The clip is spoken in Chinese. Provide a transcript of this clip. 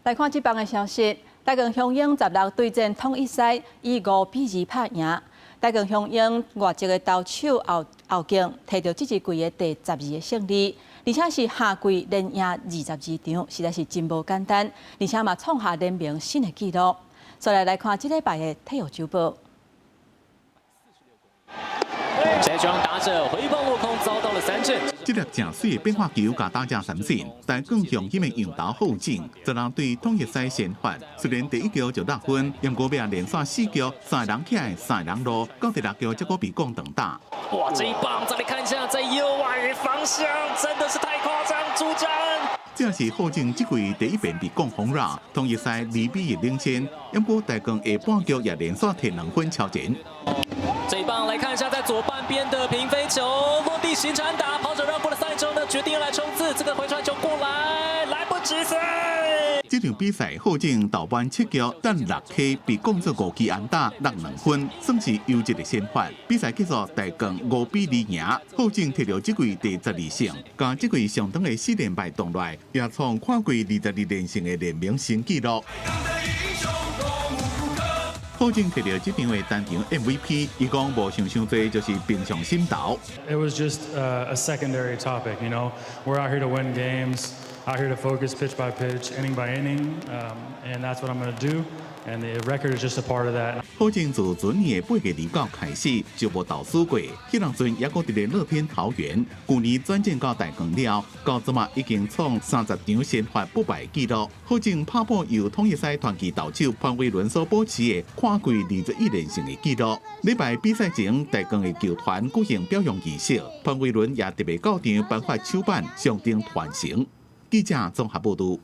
来看这帮的消息，台江雄鹰16对战统一赛以5-2拍赢。台江雄鹰外籍的投手后劲摕到这一季的第12个胜利，而且是下季连赢22场，实在是真无简单，而且嘛创下联盟新的纪录。再来看这礼拜的体育周报。 这双打者回棒落空，遭到了3振。这粒正水的变化球，甲打者三振，但更向他们引导后进，则让对统一赛先发。虽然第一局就6分，因国要连续4局，3个人起来，3个人落，到第6局结果被攻等打。哇，这一棒再来看一下，在右外方向，真的是太夸张，主战。 这是后进这季第一遍被攻轰了，统一赛2-1领先，因过台江下半局也连续摕2分超前。 这一棒来看一下，在左半边的平飞球落地行传打，跑者绕过了赛之后呢，决定要来冲刺，这个回传球过来，来不及塞。这场比赛后进倒班7局，但6K 被攻做5支安打，62分，算是优质的先发。比赛结束，台江5-2赢，后进摕到这季第12胜，加这季上等的4连败动来，也创跨季22连胜的联盟新纪录。 后进摕到这场的单场 MVP， 伊讲无想多，就是平常心投。It was just a secondary topic, you know. We're out here to win games, out here to focus pitch by pitch, inning by inning, and that's what I'm going to do. And the record is just a part of that. 后进自前年的8月2号开始就无投输过，迄当阵也搁伫咧乐天桃园。去年转战到台江了，到即嘛已经创30场先发不败纪录。后进拍破由统一赛传奇投手潘威伦所保持的跨季21连胜的纪录。礼拜比赛前，台江的球团举行表扬仪式，潘威伦也特别到场颁发手板，象征传承。记者综合报道。